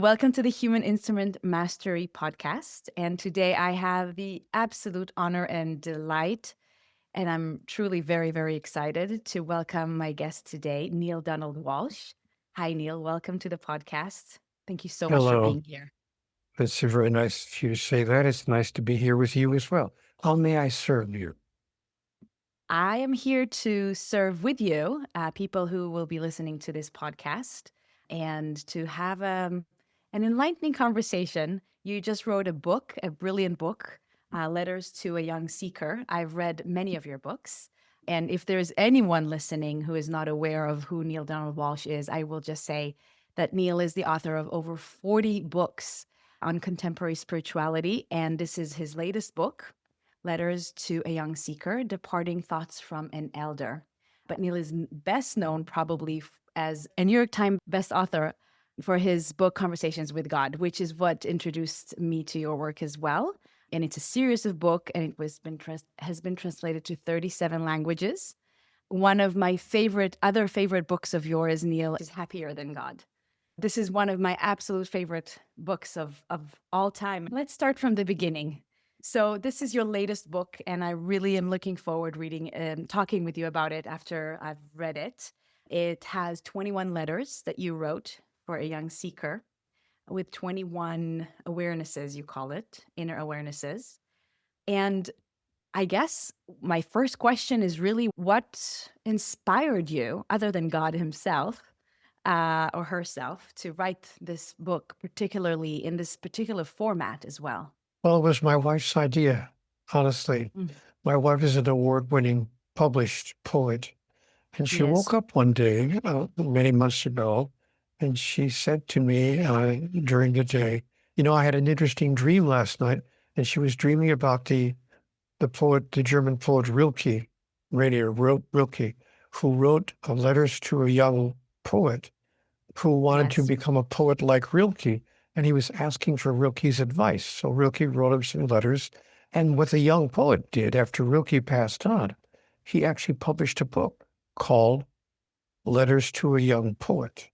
Welcome to the Human Instrument Mastery Podcast. And today I have the absolute honor and delight, and I'm truly very, very excited to welcome my guest today, Neale Donald Walsch. Hi, Neale. Welcome to the podcast. Thank you so much for Hello. being here. It's very nice of you to say that. It's nice to be here with you as well. How may I serve you? I am here to serve with you, people who will be listening to this podcast, and to have an enlightening conversation. You just wrote a book, a brilliant book, Letters to a Young Seeker. I've read many of your books. And if there's anyone listening who is not aware of who Neale Donald Walsch is, I will just say that Neale is the author of over 40 books on contemporary spirituality. And this is his latest book, Letters to a Young Seeker, Departing Thoughts from an Elder. But Neale is best known probably as a New York Times best author for his book Conversations with God, which is what introduced me to your work as well. And it's a series of book, and has been translated to 37 languages. One of my other favorite books of yours, Neale, is Happier Than God. This is one of my absolute favorite books of all time. Let's start from the beginning. So this is your latest book, and I really am looking forward reading and talking with you about it after I've read it. It has 21 letters that you wrote for a young seeker with 21 awarenesses, you call it, inner awarenesses. And I guess my first question is really what inspired you, other than God himself, or herself, to write this book, particularly in this particular format as well? Well, it was my wife's idea, honestly. Mm. My wife is an award-winning published poet, and she Yes. woke up one day many months ago, and she said to me during the day, I had an interesting dream last night, and she was dreaming about the poet, the German poet Rilke, Rilke, who wrote letters to a young poet who wanted to Yes. become a poet like Rilke, and he was asking for Rilke's advice. So Rilke wrote him some letters, and what the young poet did after Rilke passed on, he actually published a book called Letters to a Young Poet.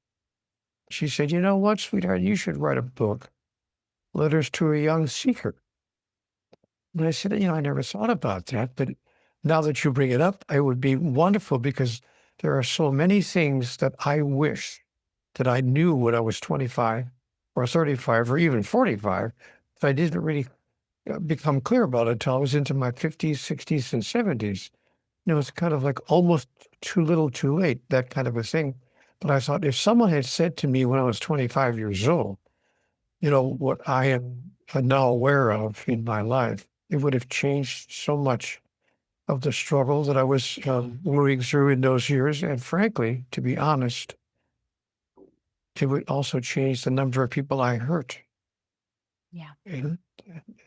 She said, "You know what, sweetheart, you should write a book, Letters to a Young Seeker." And I said, I never thought about that, but now that you bring it up, it would be wonderful because there are so many things that I wish that I knew when I was 25 or 35 or even 45, that I didn't really become clear about it until I was into my 50s, 60s, and 70s. It's kind of like almost too little too late, that kind of a thing. But I thought if someone had said to me when I was 25 years old, what I am now aware of in my life, it would have changed so much of the struggle that I was moving through in those years. And frankly, to be honest, it would also change the number of people I hurt Yeah. and,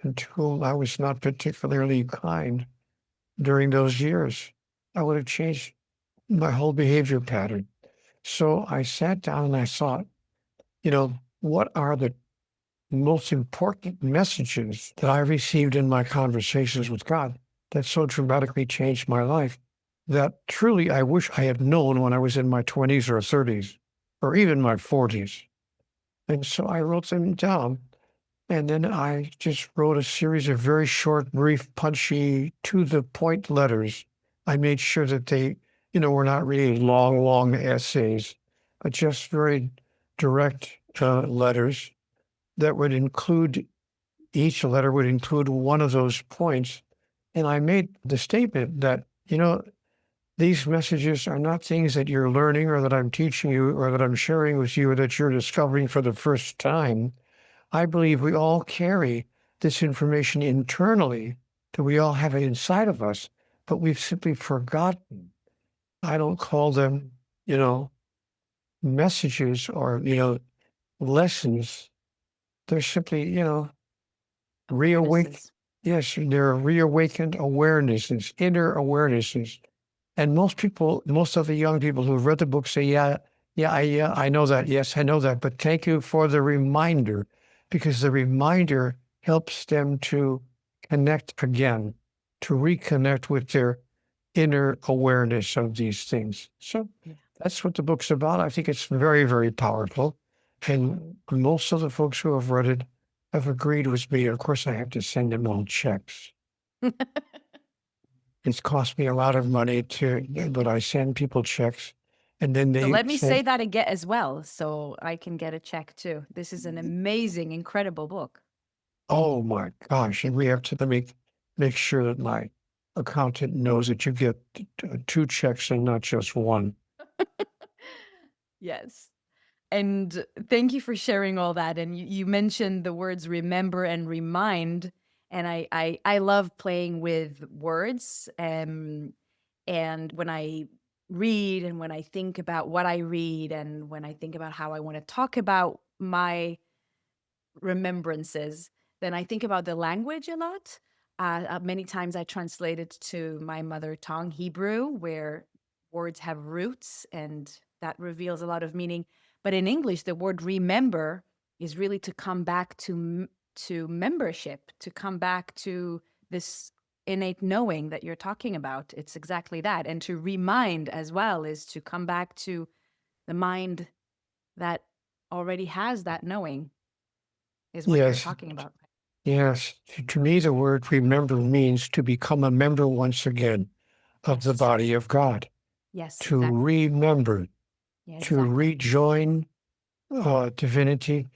and to whom I was not particularly kind during those years. I would have changed my whole behavior pattern. So I sat down and I thought, what are the most important messages that I received in my conversations with God that so dramatically changed my life that truly I wish I had known when I was in my 20s or 30s or even my 40s. And so I wrote them down. And then I just wrote a series of very short, brief, punchy, to the point letters. I made sure that they, were not really long, long essays, but just very direct letters that would include, each letter would include one of those points. And I made the statement that, these messages are not things that you're learning or that I'm teaching you or that I'm sharing with you or that you're discovering for the first time. I believe we all carry this information internally, that we all have it inside of us, but we've simply forgotten. I don't call them, you know, messages or, lessons. They're simply, reawake. Awarenesses. Yes, they're reawakened awarenesses, inner awarenesses. And most of the young people who've read the book say, yeah, I know that. Yes, I know that. But thank you for the reminder, because the reminder helps them to connect again, to reconnect with their inner awareness of these things. So Yeah. that's what the book's about. I think it's very, very powerful. And most of the folks who have read it have agreed with me. Of course, I have to send them all checks. It's cost me a lot of money but I send people checks, and then So they let me say say, that again as well, so I can get a check too. This is an amazing, incredible book. "Oh my gosh!" And we have to make sure that my accountant knows that you get two checks and not just one. Yes. And thank you for sharing all that. And you mentioned the words remember and remind. And I love playing with words. And when I read and when I think about what I read and when I think about how I want to talk about my remembrances, then I think about the language a lot. Many times I translate it to my mother tongue, Hebrew, where words have roots and that reveals a lot of meaning. But in English, the word remember is really to come back to membership, to come back to this innate knowing that you're talking about. It's exactly that. And to remind as well is to come back to the mind that already has that knowing is what you're Yes, talking about. yes. To me, the word remember means to become a member once again of the Yes. body of God, Yes, to exactly. remember, Yeah, to exactly. rejoin divinity,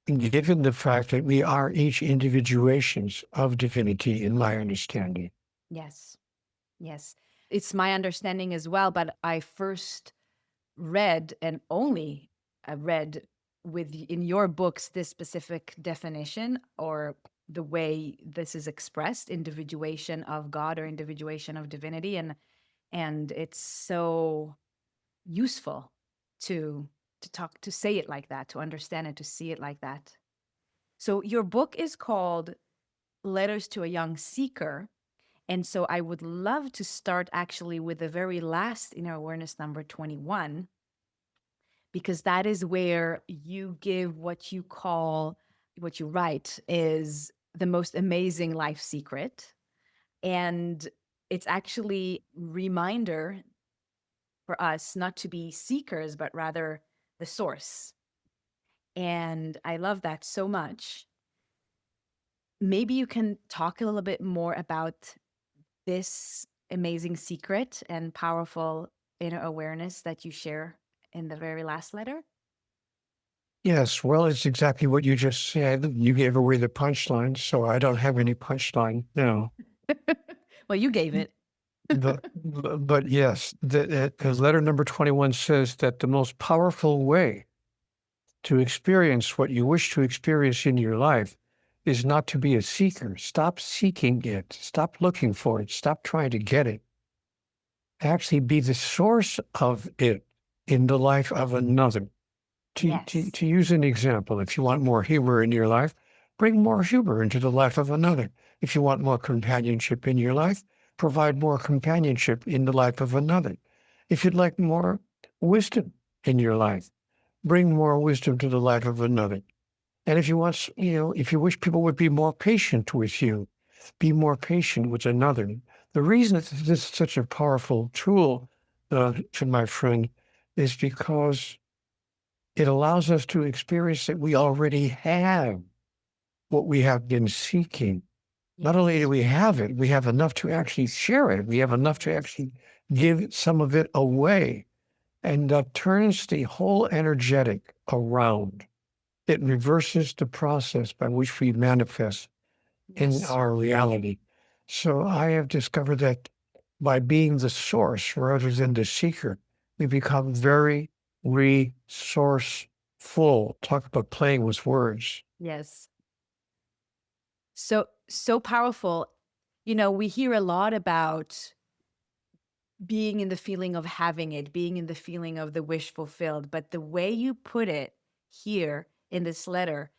given the fact that we are each individuations of divinity, in my understanding. Yes. Yes. It's my understanding as well, but I first read and only read in your books this specific definition or the way this is expressed, individuation of God or individuation of divinity. And it's so useful to to say it like that, to understand it, to see it like that. So your book is called Letters to a Young Seeker. And so I would love to start actually with the very last inner awareness number 21, because that is where you give what you call, what you write is the most amazing life secret. And it's actually reminder for us not to be seekers, but rather the source. And I love that so much. Maybe you can talk a little bit more about this amazing secret and powerful inner awareness that you share in the very last letter? Yes, well, it's exactly what you just said. You gave away the punchline, so I don't have any punchline now. Well, you gave it. But yes, because letter number 21 says that the most powerful way to experience what you wish to experience in your life is not to be a seeker. Stop seeking it. Stop looking for it. Stop trying to get it. Actually, be the source of it in the life of another. Yes. To use an example, if you want more humor in your life, bring more humor into the life of another. If you want more companionship in your life, provide more companionship in the life of another. If you'd like more wisdom in your life, bring more wisdom to the life of another. And if you want, if you wish people would be more patient with you, be more patient with another. The reason that this is such a powerful tool, to my friend, is because it allows us to experience that we already have what we have been seeking. Not only do Yes. we have it, we have enough to actually share it. We have enough to Yes. actually give some of it away. And that turns the whole energetic around. It reverses the process by which we manifest in Yes. our reality. So I have discovered that by being the source rather than the seeker, we become very resourceful. Talk about playing with words. Yes. So powerful. You know, we hear a lot about being in the feeling of having it, being in the feeling of the wish fulfilled, but the way you put it here in this letter,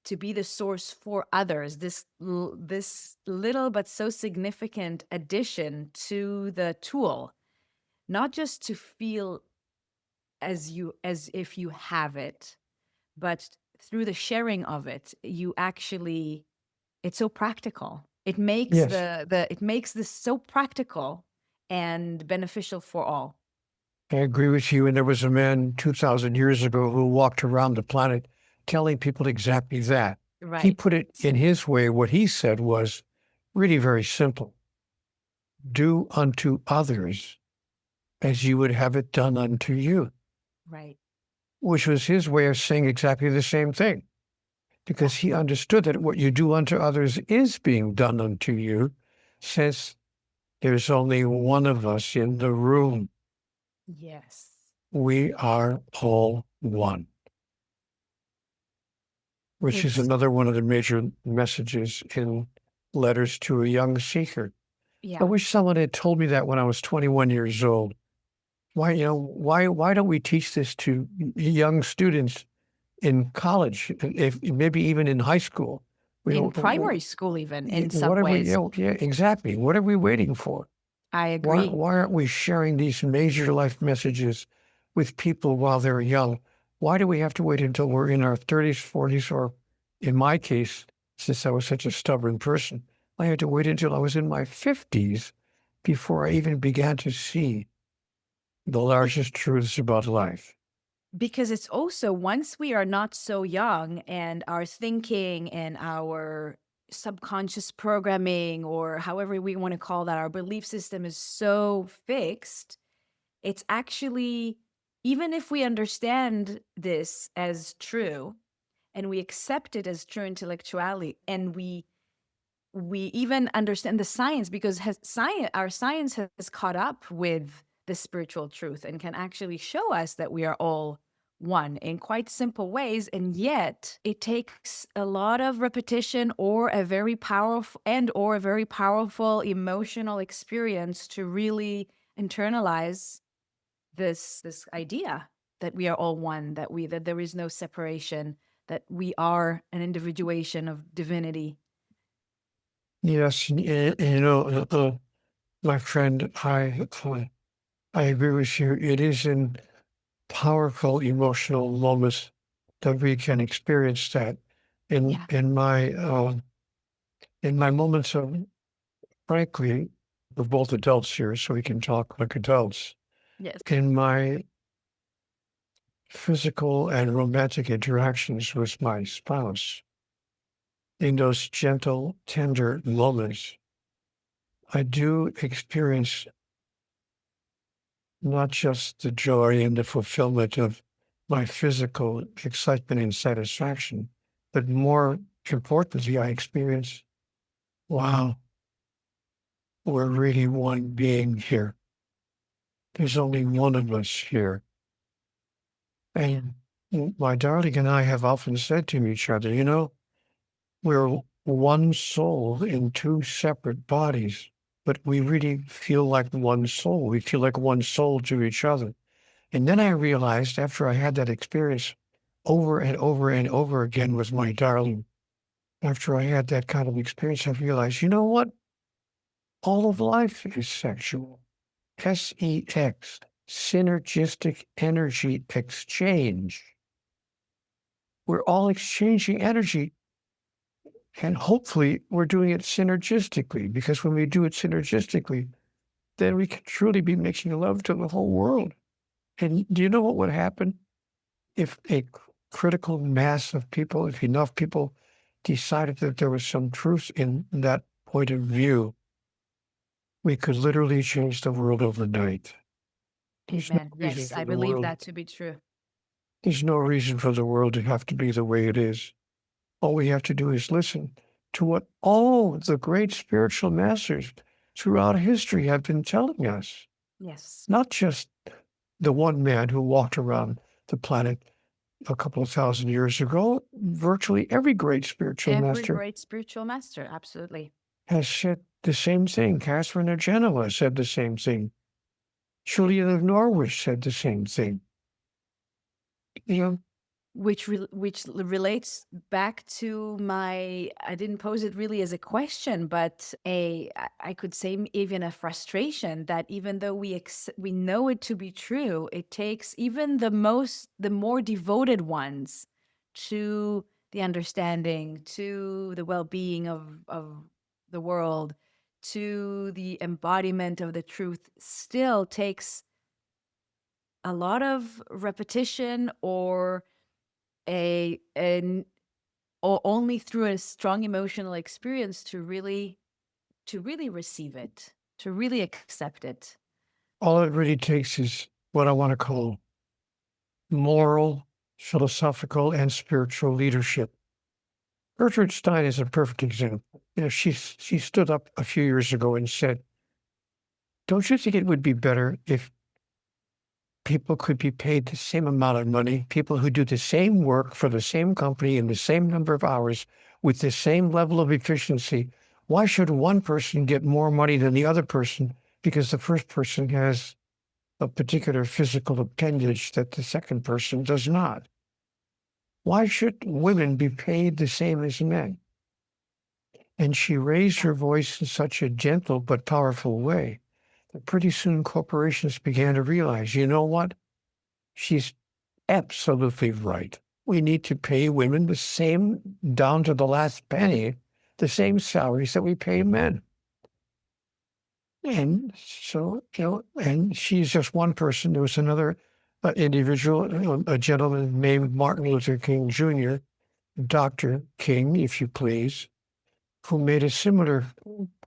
to be the source for others, this little but so significant addition to the tool, not just to feel as if you have it, but through the sharing of it, you actually, it's so practical. It makes Yes. the it makes this so practical and beneficial for all. I agree with you. And there was a man 2,000 years ago who walked around the planet telling people exactly that. He Right. put it in his way. What he said was really very simple: do unto others as you would have it done unto you, Right. which was his way of saying exactly the same thing, Yeah. because he understood that what you do unto others is being done unto you, since there's only one of us in the room. Yes. We are all one, which is It's another one of the major messages in Letters to a Young Seeker. I yeah. wish someone had told me that when I was 21 years old. Why don't we teach this to young students in college, if maybe even in high school? You In know, primary school even in some what are we, ways. yeah, exactly. What are we waiting for? I Why agree. why aren't we sharing these major life messages with people while they're young? Why do we have to wait until we're in our 30s, 40s, or in my case, since I was such a stubborn person, I had to wait until I was in my 50s before I even began to see the largest truths about life. Because it's also once we are not so young and our thinking and our subconscious programming, or however we want to call that, our belief system is so fixed, it's actually, even if we understand this as true and we accept it as true intellectually, and we even understand the science, because our science has caught up with the spiritual truth and can actually show us that we are all one in quite simple ways, and yet it takes a lot of repetition or a very powerful emotional experience to really internalize this idea that we are all one, that there is no separation, that we are an individuation of divinity. Yes, my friend, I agree with you. It is in powerful emotional moments that we can experience that. In Yeah. in my in my moments of, frankly, we're both adults here, so we can talk like adults. Yes. In my physical and romantic interactions with my spouse, in those gentle, tender moments, I do experience not just the joy and the fulfillment of my physical excitement and satisfaction, but more importantly, I experience, wow, we're really one being here. There's only one of us here. Yeah. And my darling and I have often said to each other, we're one soul in two separate bodies, but we really feel like one soul. We feel like one soul to each other. And then I realized, after I had that experience over and over and over again with my darling, after I had that kind of experience, I realized, you know what? All of life is sexual. SEX, synergistic energy exchange. We're all exchanging energy, and hopefully we're doing it synergistically, because when we do it synergistically, then we can truly be making love to the whole world. And do you know what would happen if critical mass of people, if enough people decided that there was some truth in that point of view? We could literally change the world overnight. There's no Amen. reason Yes, for I the believe world. that to be true. There's no reason for the world to have to be the way it is. All we have to do is listen to what all the great spiritual masters throughout history have been telling us. Yes. Not just the one man who walked around the planet a couple of thousand years ago. Virtually every great spiritual Every master great spiritual master, absolutely. has said the same thing. Catherine of Genoa said the same thing. Julian of Norwich said the same thing. You know, Which relates back to my, I didn't pose it really as a question, but I could say even a frustration, that even though we know it to be true, it takes even the more devoted ones to the understanding, to the well-being of the world, to the embodiment of the truth, still takes a lot of repetition or a an or only through a strong emotional experience to really receive it, to really accept it. All it really takes is what I want to call moral, philosophical, and spiritual leadership. Gertrude Stein is a perfect example. She stood up a few years ago and said, "Don't you think it would be better if people could be paid the same amount of money, people who do the same work for the same company in the same number of hours with the same level of efficiency? Why should one person get more money than the other person because the first person has a particular physical appendage that the second person does not? Why should women be paid the same as men?" And she raised Yeah. her voice in such a gentle but powerful way that pretty soon corporations began to realize, you know what? She's absolutely right. We need to pay women the same, down to the last penny, the same salaries that we pay men. And so, and she's just one person. There was another individual, a gentleman named Martin Luther King Jr., Dr. King, if you please, who made a similar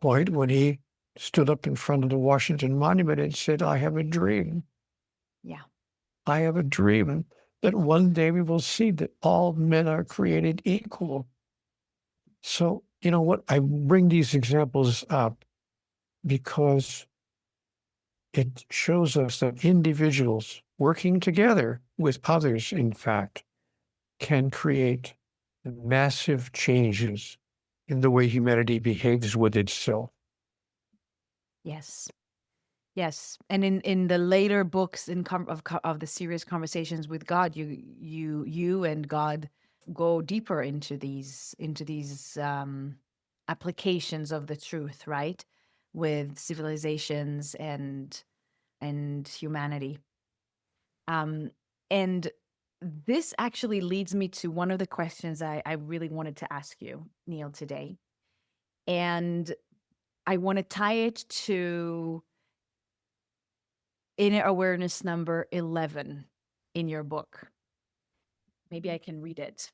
point when he stood up in front of the Washington Monument and said, "I have a dream. Yeah. I have a dream that one day we will see that all men are created equal." So, you know what? I bring these examples up because it shows us that individuals working together with others, in fact, can create massive changes in the way humanity behaves with itself. Yes. Yes, and in the later books of the serious conversations with God, you and God go deeper into these applications of the truth, right? With civilizations and humanity. Um, and this actually leads me to one of the questions I really wanted to ask you, Neale, today. And I want to tie it to inner awareness number 11 in your book. Maybe I can read it.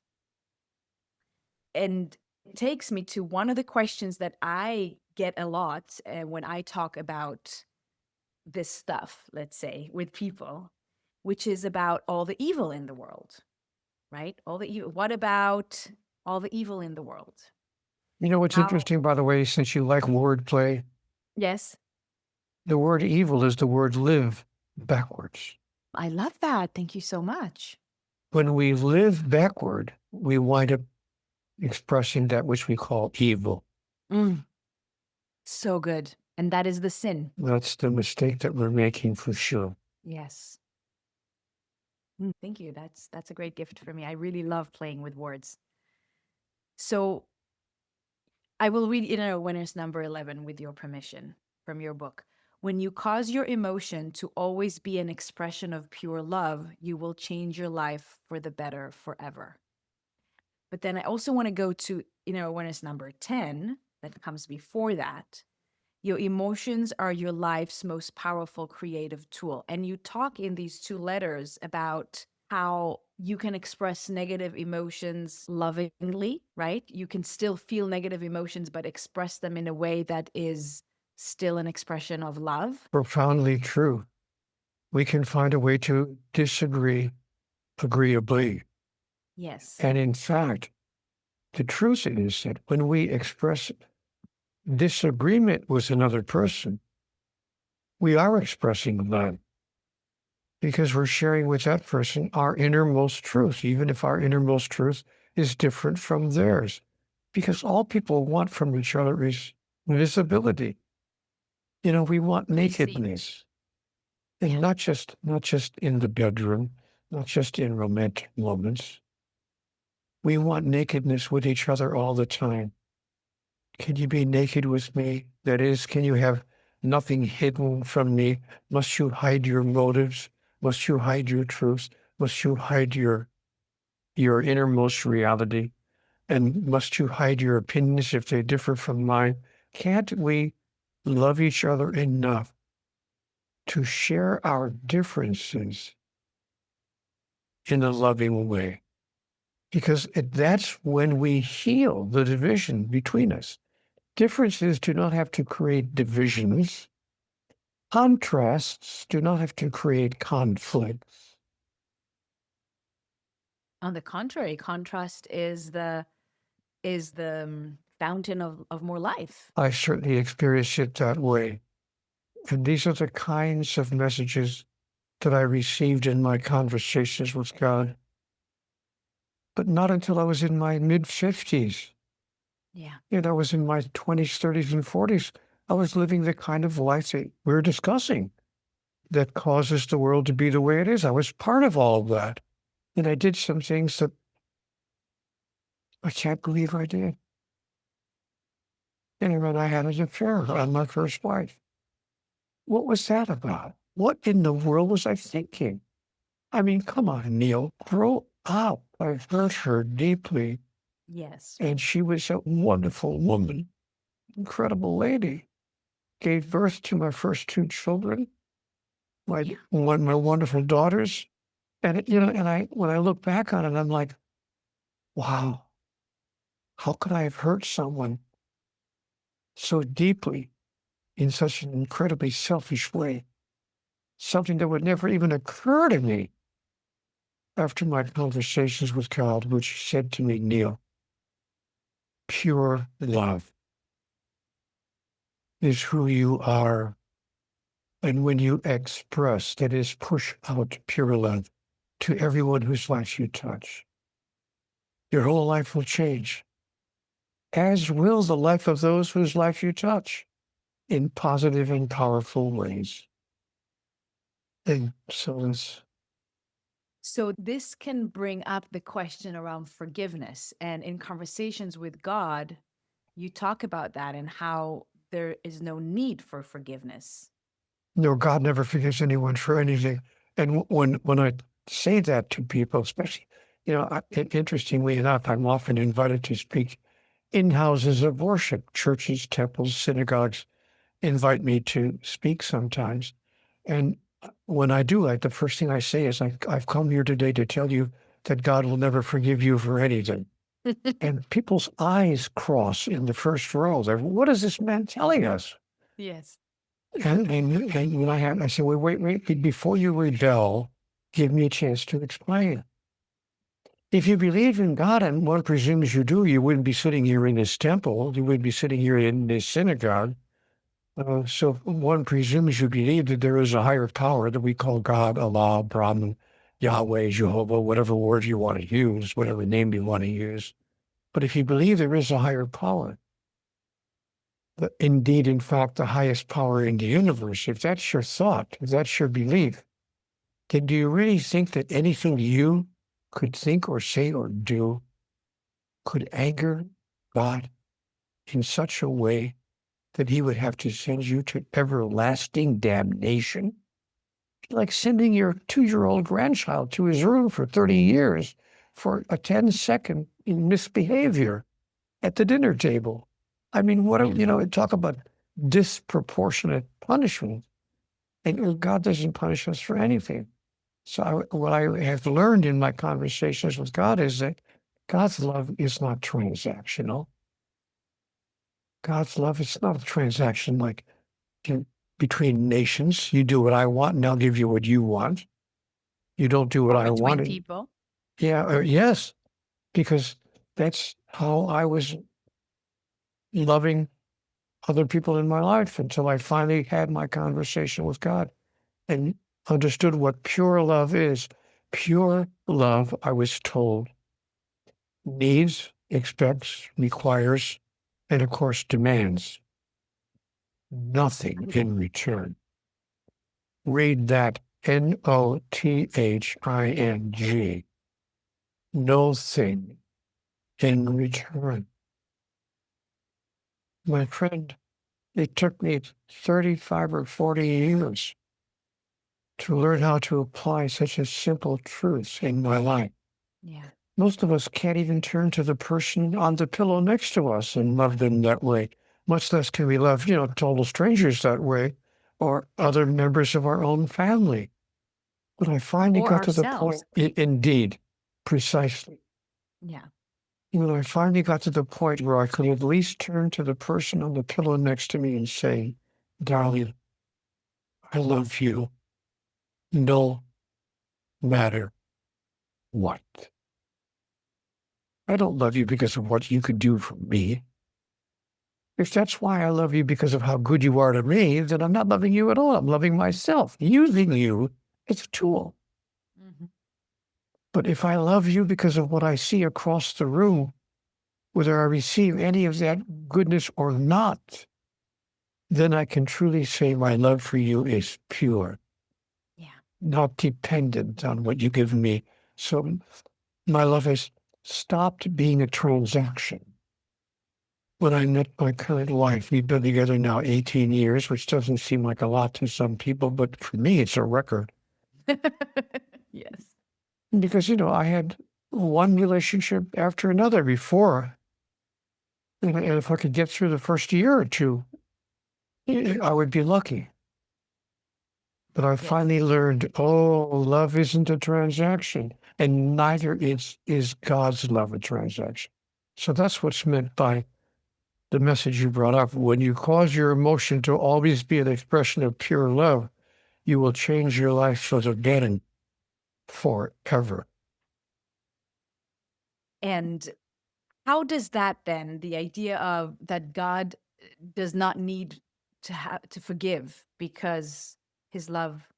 And it takes me to one of the questions that I get a lot when I talk about this stuff, let's say, with people, which is about all the evil in the world, right? All the evil. What about all the evil in the world? You know what's How? interesting, by the way, since you like wordplay? Yes, The word evil is the word live backwards. I love that. Thank you so much. When we live backward, we wind up expressing that which we call evil. Mm, so good. And that is the sin. That's the mistake that we're making for sure. Yes. Thank you. That's a great gift for me. I really love playing with words. So I will read inner awareness number 11 with your permission from your book. When you cause your emotion to always be an expression of pure love, you will change your life for the better forever. But then I also want to go to inner awareness number 10 that comes before that. Your emotions are your life's most powerful creative tool. And you talk in these two letters about how you can express negative emotions lovingly, right? You can still feel negative emotions, but express them in a way that is still an expression of love. Profoundly true. We can find a way to disagree agreeably. Yes. And in fact, the truth is that when we express disagreement with another person, we are expressing love because we're sharing with that person our innermost truth, even if our innermost truth is different from theirs. Because all people want from each other is visibility. We want To be seen. nakedness. And Yeah. not just in the bedroom, not just in romantic moments. We want nakedness with each other all the time. Can you be naked with me? That is, can you have nothing hidden from me? Must you hide your motives? Must you hide your truths? Must you hide your innermost reality? And must you hide your opinions if they differ from mine? Can't we love each other enough to share our differences in a loving way. Because that's when we heal the division between us. Differences do not have to create divisions. Contrasts do not have to create conflicts. On the contrary, contrast is the fountain of more life. I certainly experience it that way. And these are the kinds of messages that I received in my conversations with God, but not until I was in my mid-50s. Yeah. I was in my 20s, 30s, and 40s. I was living the kind of life that we're discussing that causes the world to be the way it is. I was part of all of that. And I did some things that I can't believe I did. And I had an affair on my first wife. What was that about? What in the world was I thinking? I mean, come on, Neale, grow up. I hurt her deeply. Yes. And she was a wonderful woman, incredible lady. Gave birth to my first two children, Yeah. my wonderful daughters. And when I look back on it, I'm like, wow, how could I have hurt someone so deeply in such an incredibly selfish way? Something that would never even occur to me after my conversations with God, which said to me, Neale, pure love is who you are. And when you express, that is, push out pure love to everyone whose life you touch, your whole life will change, as will the life of those whose life you touch in positive and powerful ways. And so it's So this can bring up the question around forgiveness. And in conversations with God, you talk about that and how there is no need for forgiveness. no, God never forgives anyone for anything. And when I say that to people, especially, interestingly enough, I'm often invited to speak in houses of worship, churches, temples, synagogues invite me to speak sometimes. And when I do, the first thing I say is, I've come here today to tell you that God will never forgive you for anything. And people's eyes cross in the first row. What is this man telling us? Yes. And when I said, well, wait, before you rebel, give me a chance to explain. If you believe in God, and one presumes you do, you wouldn't be sitting here in this temple. You wouldn't be sitting here in this synagogue. So one presumes you believe that there is a higher power that we call God, Allah, Brahman, Yahweh, Jehovah, whatever word you want to use, whatever name you want to use. But if you believe there is a higher power, indeed, in fact, the highest power in the universe, if that's your thought, if that's your belief, then do you really think that anything you could think or say or do could anger God in such a way that he would have to send you to everlasting damnation? Like sending your 2-year-old grandchild to his room for 30 years for a 10-second misbehavior at the dinner table. I mean, talk about disproportionate punishment. And God doesn't punish us for anything. So what I have learned in my conversations with God is that God's love is not transactional. God's love is not a transaction like between nations. You do what I want, and I'll give you what you want. You don't do what Or I between wanted. people. Yeah, yes, because that's how I was loving other people in my life until I finally had my conversation with God and understood what pure love is. Pure love, I was told, needs, expects, requires, and of course demands nothing in return. Read that Nothing. No thing in return. My friend, it took me 35 or 40 years to learn how to apply such a simple truth in my life. Yeah. Most of us can't even turn to the person on the pillow next to us and love them that way. Much less can we love, total strangers that way or other members of our own family. When I finally or got to the point, ourselves. indeed, precisely. Yeah. When I finally got to the point where I could at least turn to the person on the pillow next to me and say, darling, I love you no matter what. I don't love you because of what you could do for me. If that's why I love you because of how good you are to me, then I'm not loving you at all. I'm loving myself, using you as a tool. Mhm. But if I love you because of what I see across the room, whether I receive any of that goodness or not, then I can truly say my love for you is pure, Yeah. not dependent on what you give me. So my love has stopped being a transaction. When I met my current wife, we've been together now 18 years, which doesn't seem like a lot to some people, but for me, it's a record. Yes. Because, I had one relationship after another before. And if I could get through the first year or two, I would be lucky. But I Yes. finally learned, love isn't a transaction, and neither is God's love a transaction. So that's what's meant by the message you brought up. When you cause your emotion to always be an expression of pure love, you will change your life for the better forever. And how does that then, the idea of that God does not need to forgive because his love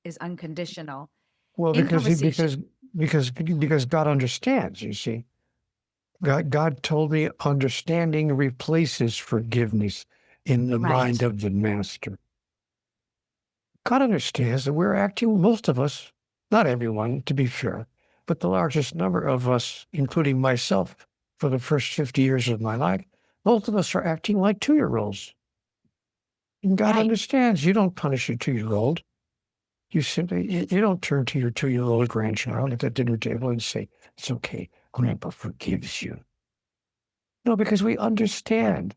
is unconditional Well, in because he conversation, because God understands, you see. God told me understanding replaces forgiveness in the mind right? of the master. God understands that we're acting, most of us, not everyone, to be fair, but the largest number of us, including myself, for the first 50 years of my life, most of us are acting like 2-year-olds. And God Right. understands you don't punish a 2-year-old. You don't turn to your 2-year-old grandchild at the dinner table and say, it's okay, Grandpa forgives you. No, because we understand.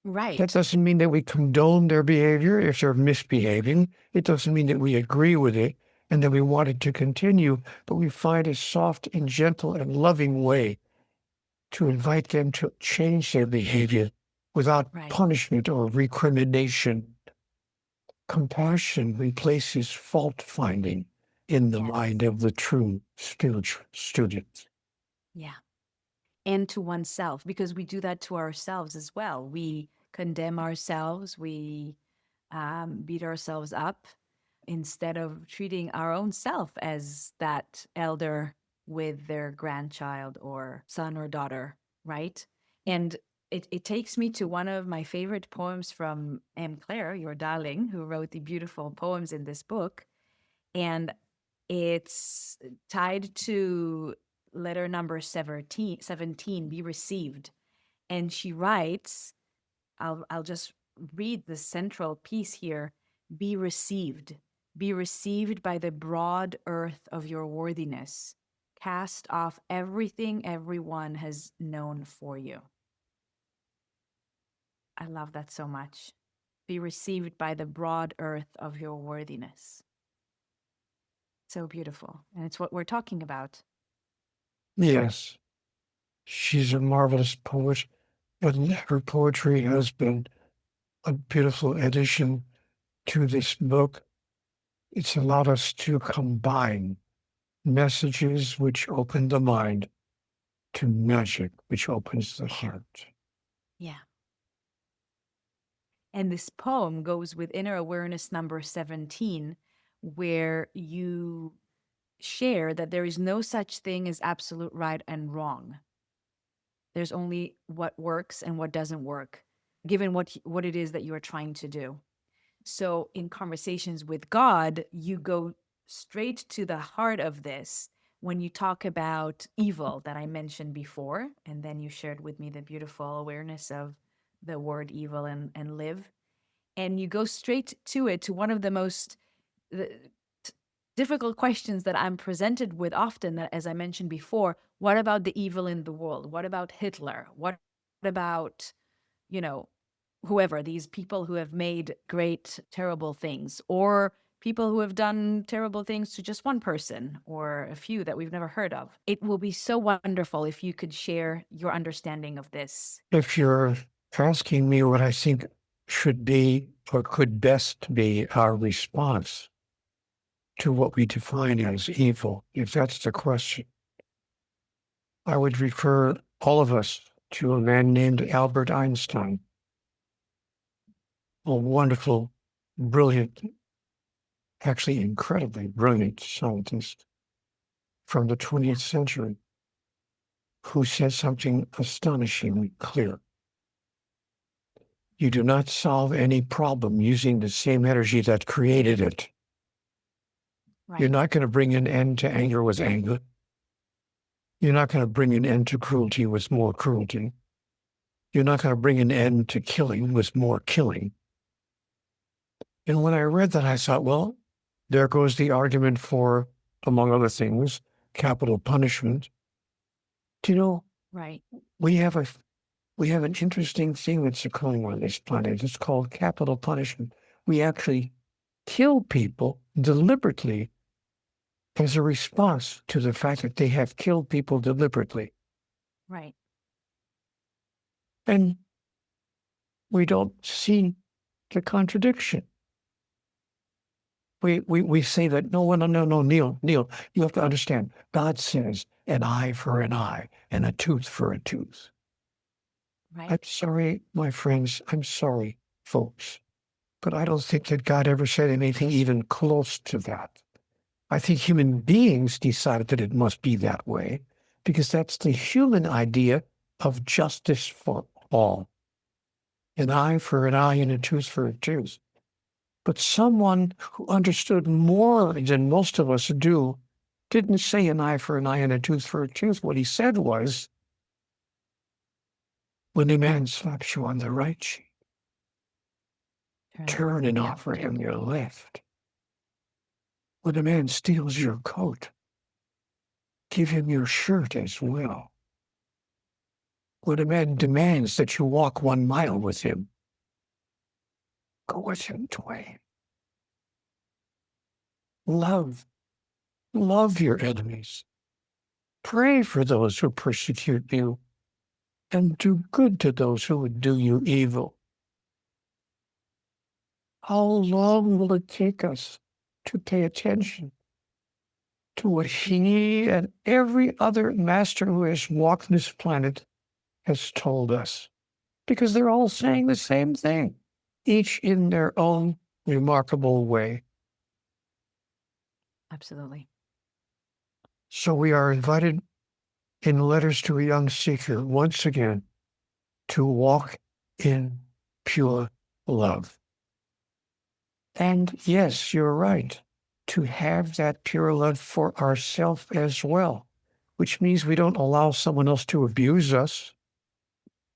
That Right. doesn't mean that we condone their behavior if they're misbehaving. It doesn't mean that we agree with it and that we want it to continue, but we find a soft and gentle and loving way to invite them to change their behavior without Right. punishment or recrimination. Compassion replaces fault finding in the Yes. mind of the true spiritual student. Yeah. And to oneself, because we do that to ourselves as well. We condemn ourselves, we beat ourselves up instead of treating our own self as that elder with their grandchild or son or daughter, right? And it takes me to one of my favorite poems from M. Claire, your darling, who wrote the beautiful poems in this book. And it's tied to letter number 17, be received. And she writes, I'll just read the central piece here. Be received. Be received by the broad earth of your worthiness. Cast off everything everyone has known for you. I love that so much. Be received by the broad earth of your worthiness. So beautiful. And it's what we're talking about. Yes, she's a marvelous poet, and her poetry has been a beautiful addition to this book. It's allowed us to combine messages which open the mind to magic which opens the heart. Yeah. And this poem goes with inner awareness number 17, where you share that there is no such thing as absolute right and wrong. There's only what works and what doesn't work, given what it is that you are trying to do. So in conversations with God, you go straight to the heart of this when you talk about evil that I mentioned before, and then you shared with me the beautiful awareness of the word evil and live. And you go straight to it, to one of the most the, difficult questions that I'm presented with often, that, as I mentioned before, what about the evil in the world? What about Hitler? What about, you know, whoever, these people who have made great, terrible things, or people who have done terrible things to just one person or a few that we've never heard of. It will be so wonderful if you could share your understanding of this. If you're asking me what I think should be or could best be our response to what we define as evil, if that's the question, I would refer all of us to a man named Albert Einstein, a wonderful, brilliant, actually incredibly brilliant scientist from the Yeah, 20th century who said something astonishingly clear. You do not solve any problem using the same energy that created it. You're right, not going to bring an end to anger with anger. You're not going to bring an end to cruelty with more cruelty. You're not going to bring an end to killing with more killing. And when I read that, I thought, well, there goes the argument for, among other things, capital punishment. Do you know, right, we have a we have an interesting thing that's occurring on this planet. It's called capital punishment. We actually kill people deliberately as a response to the fact that they have killed people deliberately. right. And we don't see the contradiction. We say that, no, Neale, you have to understand. God says an eye for an eye and a tooth for a tooth. Right. I'm sorry, my friends. I'm sorry, folks. But I don't think that God ever said anything even close to that. I think human beings decided that it must be that way because that's the human idea of justice for all. An eye for an eye and a tooth for a tooth. But someone who understood more than most of us do didn't say an eye for an eye and a tooth for a tooth. What he said was, when a man slaps you on the right cheek, turn and Yeah, offer him your left. When a man steals your coat, give him your shirt as well. When a man demands that you walk 1 mile with him, go with him twain. Love, love your enemies. Pray for those who persecute you, and do good to those who would do you evil. How long will it take us to pay attention to what he and every other master who has walked this planet has told us? Because they're all saying the same thing, each in their own remarkable way. absolutely. So we are invited in letters to a young seeker once again to walk in pure love. And yes, you're right, to have that pure love for ourselves as well, which means we don't allow someone else to abuse us.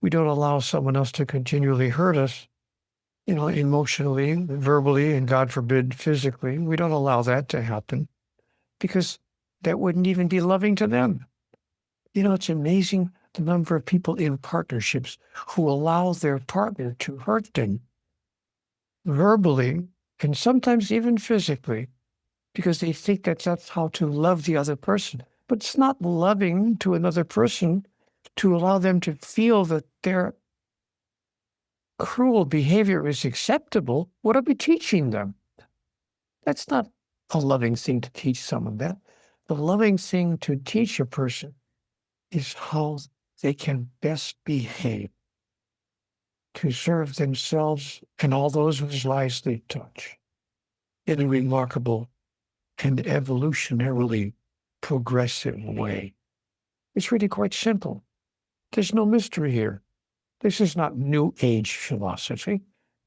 We don't allow someone else to continually hurt us, emotionally, verbally, and God forbid, physically. We don't allow that to happen because that wouldn't even be loving to them. It's amazing the number of people in partnerships who allow their partner to hurt them verbally and sometimes even physically because they think that that's how to love the other person. But it's not loving to another person to allow them to feel that their cruel behavior is acceptable. What are we teaching them? That's not a loving thing to teach someone that. The loving thing to teach a person is how they can best behave to serve themselves and all those whose lives they touch in a remarkable and evolutionarily progressive way. It's really quite simple. There's no mystery here. This is not New Age philosophy.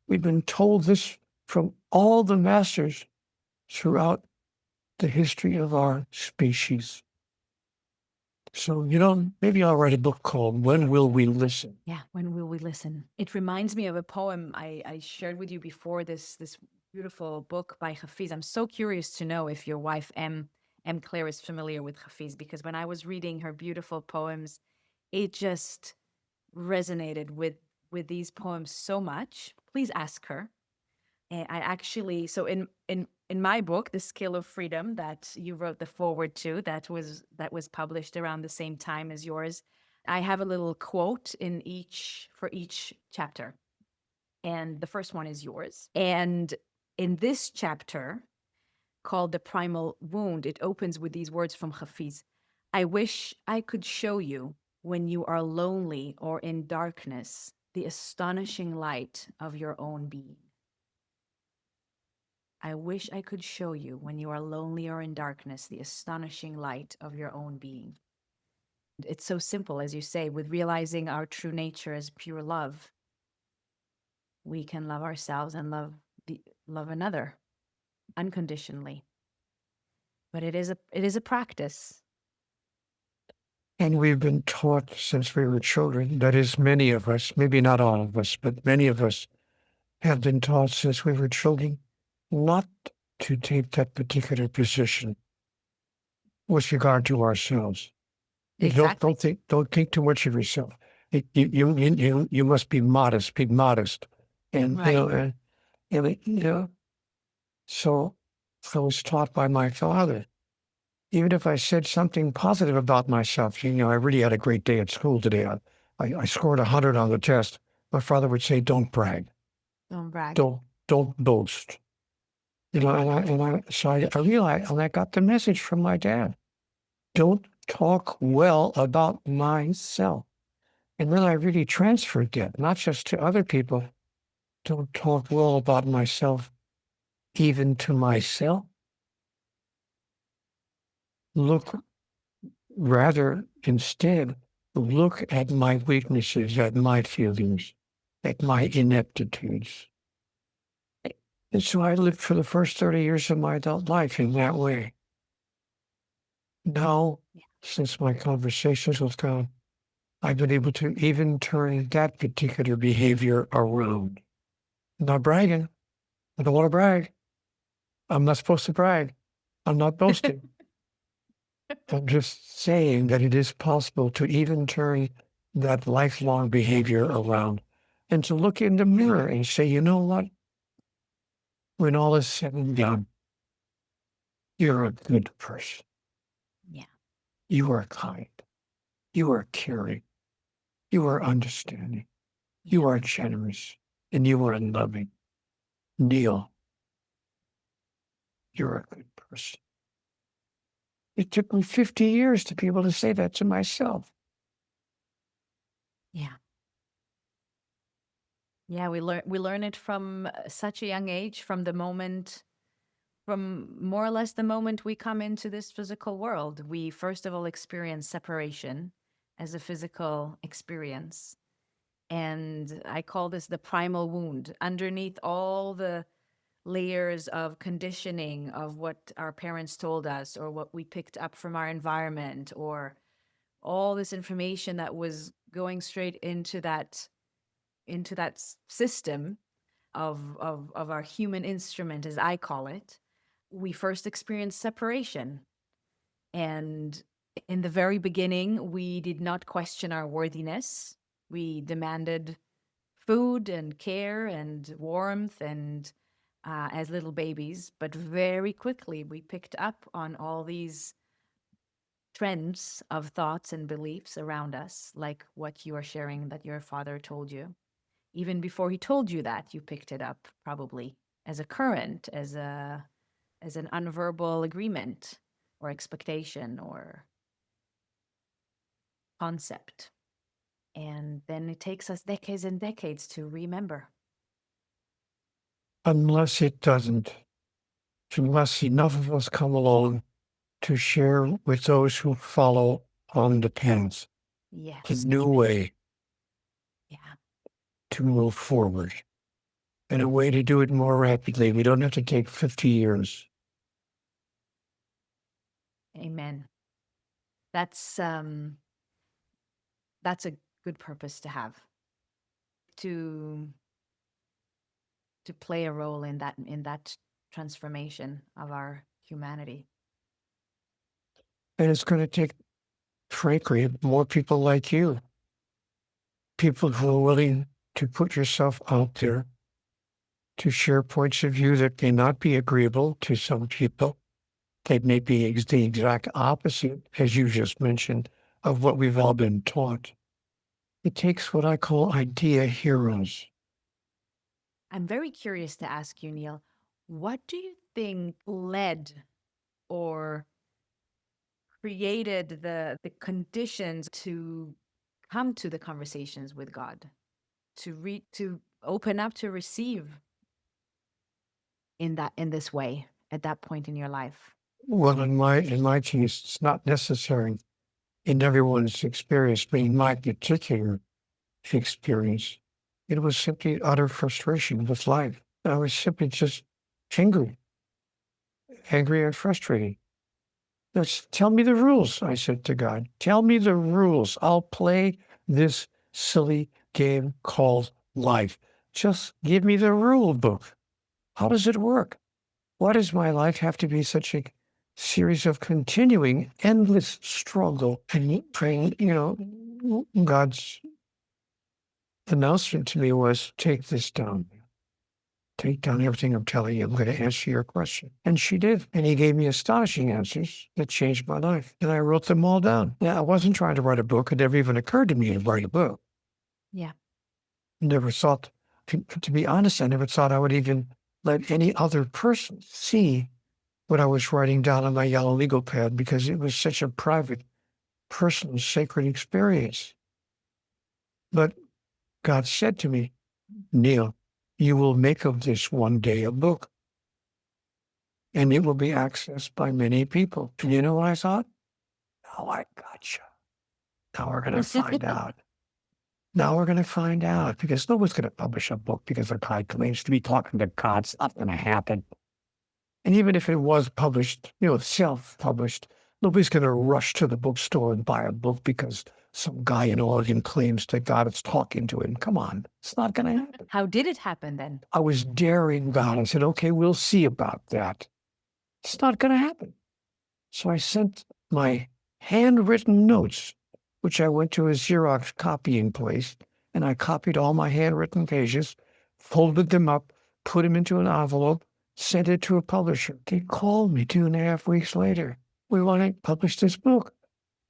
We've been told this from all the masters throughout the history of our species. So, maybe I'll write a book called When Will We Listen? Yeah, when will we listen? It reminds me of a poem I shared with you before, this beautiful book by Hafiz. I'm so curious to know if your wife M Claire is familiar with Hafiz, because when I was reading her beautiful poems, it just resonated with these poems so much. Please ask her. And I actually, so in in my book, The Skill of Freedom, that you wrote the foreword to, that was published around the same time as yours, I have a little quote in each for each chapter. And the first one is yours. And in this chapter, called The Primal Wound, it opens with these words from Hafiz. I wish I could show you, when you are lonely or in darkness, the astonishing light of your own being. I wish I could show you, when you are lonely or in darkness, the astonishing light of your own being. It's so simple, as you say, with realizing our true nature as pure love, we can love ourselves and love another unconditionally. But it is a practice. And we've been taught since we were children, that is, many of us, maybe not all of us, but many of us have been taught since we were children not to take that particular position with regard to ourselves. You Exactly. don't think too much of yourself. You must be modest, and Right. so I was taught by my father. Even if I said something positive about myself, I really had a great day at school today. I scored 100 on the test. My father would say, "Don't brag, Don't brag. don't boast." So I realized, and I got the message from my dad. Don't talk well about myself. And then I really transferred that, not just to other people. Don't talk well about myself, even to myself. Look, rather, instead, look at my weaknesses, at my feelings, at my ineptitudes. And so I lived for the first 30 years of my adult life in that way. Now, Yeah. since my conversations with God, I've been able to even turn that particular behavior around. Not bragging. I don't want to brag. I'm not supposed to brag. I'm not boasting. I'm just saying that it is possible to even turn that lifelong behavior around and to look in the mirror and say, you know what? When all is said and done, you're a good person. Yeah. You are kind. You are caring. You are understanding. You Yeah. are generous. And you are loving. Neale, you're a good person. It took me 50 years to be able to say that to myself. Yeah. Yeah, we learn it from such a young age, from more or less the moment we come into this physical world. We first of all experience separation as a physical experience. And I call this the primal wound. Underneath all the layers of conditioning of what our parents told us or what we picked up from our environment, or all this information that was going straight into that system of our human instrument, as I call it, we first experienced separation. And in the very beginning, we did not question our worthiness. We demanded food and care and warmth and as little babies, but very quickly we picked up on all these trends of thoughts and beliefs around us, like what you are sharing that your father told you. Even before he told you that, you picked it up probably as a current, as an unverbal agreement or expectation or concept. And then it takes us decades and decades to remember. Unless it doesn't, unless enough of us come along to share with those who follow on the path a Yes. new way Yeah. to move forward and a way to do it more rapidly. We don't have to take 50 years. Amen. That's a good purpose to have, to play a role in that transformation of our humanity. And it's going to take, frankly, more people like you, people who are willing to put yourself out there to share points of view that may not be agreeable to some people. They may be the exact opposite, as you just mentioned, of what we've all been taught. It takes what I call idea heroes. I'm very curious to ask you, Neale, what do you think led or created the conditions to come to the conversations with God, to open up to receive in this way at that point in your life? Well, in my case, it's not necessary in everyone's experience, but in my particular experience, it was simply utter frustration with life. I was simply just angry, angry and frustrated. Just tell me the rules, I said to God. Tell me the rules. I'll play this silly game called life. Just give me the rule book. How does it work? Why does my life have to be such a series of continuing, endless struggle and praying? God's announcement to me was take this down. Take down everything I'm telling you. I'm going to answer your question. And she did. And he gave me astonishing answers that changed my life. And I wrote them all down. Yeah, I wasn't trying to write a book. It never even occurred to me to write a book. Yeah. Never thought, to be honest, I never thought I would even let any other person see what I was writing down on my yellow legal pad because it was such a private, personal, sacred experience. But God said to me, Neale, you will make of this one day a book and it will be accessed by many people. And you know what I thought? Oh, I gotcha. Now we're going to find out. Now we're going to find out because nobody's going to publish a book because a guy claims to be talking to God. It's not going to happen. And even if it was published, self-published, nobody's going to rush to the bookstore and buy a book because some guy in Oregon claims that God is talking to him. Come on. It's not going to happen. How did it happen then? I was daring God. I said, okay, we'll see about that. It's not going to happen. So I sent my handwritten notes, which I went to a Xerox copying place, and I copied all my handwritten pages, folded them up, put them into an envelope, sent it to a publisher. They called me 2.5 weeks later. We want to publish this book.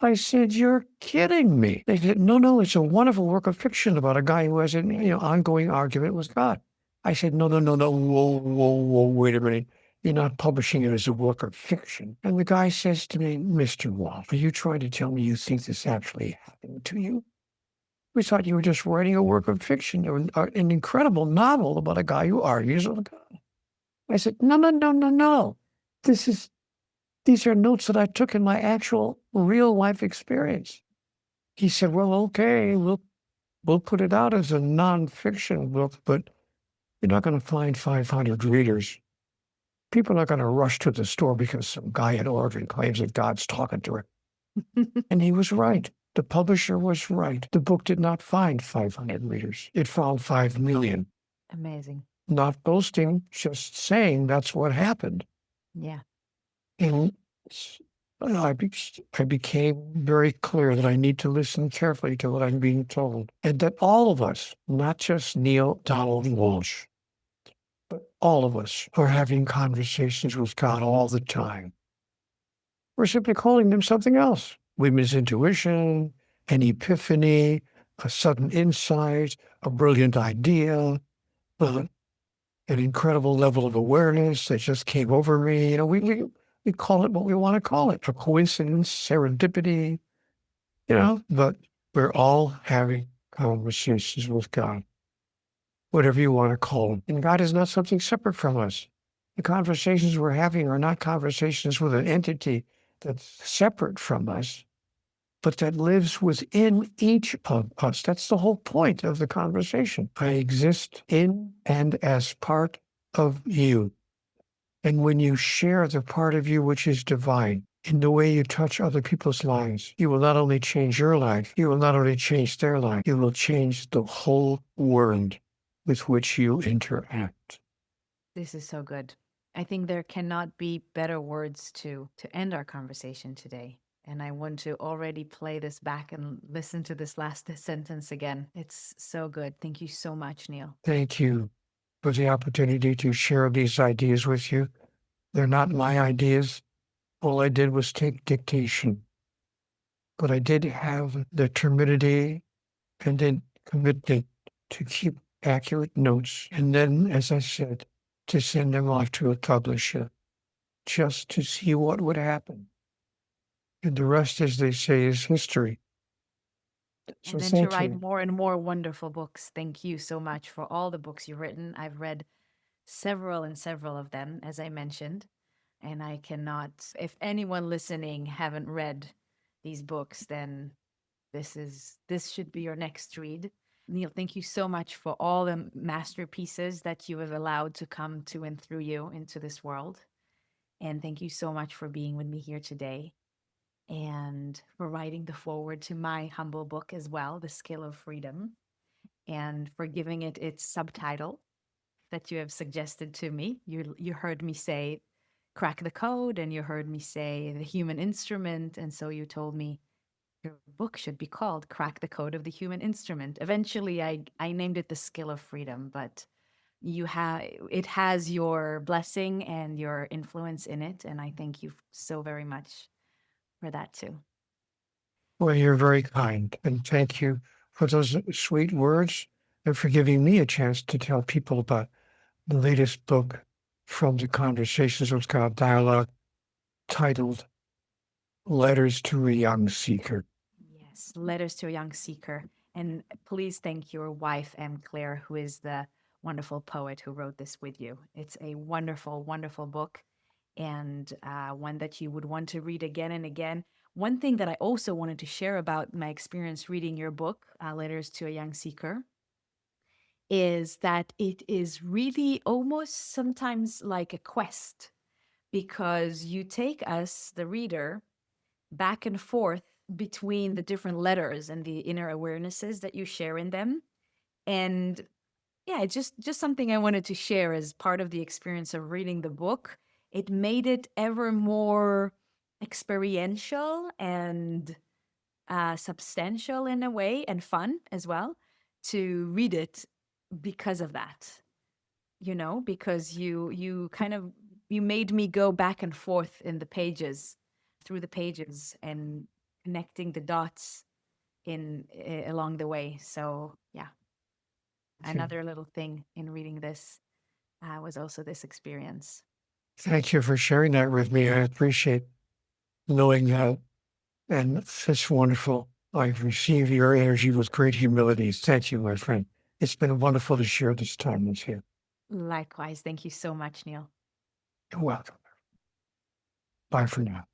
I said, you're kidding me. They said, no, it's a wonderful work of fiction about a guy who has an ongoing argument with God. I said, no, whoa, wait a minute. You're not publishing it as a work of fiction. And the guy says to me, Mr. Walsh, are you trying to tell me you think this actually happened to you? We thought you were just writing a work of fiction or an incredible novel about a guy who argues with God. I said, no. These are notes that I took in my actual real life experience. He said, well, okay, we'll put it out as a nonfiction book, but you're not going to find 500 readers. People are going to rush to the store because some guy in Oregon claims that God's talking to him. And he was right. The publisher was right. The book did not find 500 readers. It found 5 million. Amazing. Not boasting, just saying that's what happened. Yeah. And I became very clear that I need to listen carefully to what I'm being told. And that all of us, not just Neale Donald Walsch, but all of us are having conversations with God all the time. We're simply calling them something else. Women's intuition, an epiphany, a sudden insight, a brilliant idea, an incredible level of awareness that just came over me. We call it what we want to call it, a coincidence, serendipity, but we're all having conversations with God, whatever you want to call them. And God is not something separate from us. The conversations we're having are not conversations with an entity that's separate from us, but that lives within each of us. That's the whole point of the conversation. I exist in and as part of you. And when you share the part of you which is divine, in the way you touch other people's lives, you will not only change your life, you will not only change their life, you will change the whole world with which you interact. This is so good. I think there cannot be better words to end our conversation today. And I want to already play this back and listen to this last sentence again. It's so good. Thank you so much, Neale. Thank you. for the opportunity to share these ideas with you. They're not my ideas. All I did was take dictation, but I did have the timidity and then commitment to keep accurate notes. And then, as I said, to send them off to a publisher just to see what would happen. And the rest, as they say, is history. So And then to thank write you. more and more wonderful books. Thank you so much for all the books you've written. I've read several and several of them, as I mentioned. And I cannot, if anyone listening haven't read these books, then this should be your next read. Neale, thank you so much for all the masterpieces that you have allowed to come to and through you into this world. And thank you so much for being with me here today and for writing the foreword to my humble book as well, The Skill of Freedom, and for giving it its subtitle that you have suggested to me. You heard me say crack the code, and you heard me say the human instrument, and so you told me your book should be called Crack the Code of the Human Instrument. Eventually I named it The Skill of Freedom, but it has your blessing and your influence in it, and I thank you so very much for that too. Well, you're very kind. And thank you for those sweet words and for giving me a chance to tell people about the latest book from the Conversations with God dialogue titled Letters to a Young Seeker. Yes, Letters to a Young Seeker. And please thank your wife, M. Claire, who is the wonderful poet who wrote this with you. It's a wonderful, wonderful book, and one that you would want to read again and again. One thing that I also wanted to share about my experience reading your book, Letters to a Young Seeker, is that it is really almost sometimes like a quest because you take us, the reader, back and forth between the different letters and the inner awarenesses that you share in them. And yeah, it's just something I wanted to share as part of the experience of reading the book. It made it ever more experiential and substantial in a way, and fun as well to read it because of that. Because you kind of you made me go back and forth in the pages, through the pages, and connecting the dots in along the way. So yeah, Thank you. another little thing in reading this was also this experience. Thank you for sharing that with me. I appreciate knowing that. And it's wonderful. I receive your energy with great humility. Thank you, my friend. It's been wonderful to share this time with you. Likewise, thank you so much, Neale. You're welcome. Bye for now.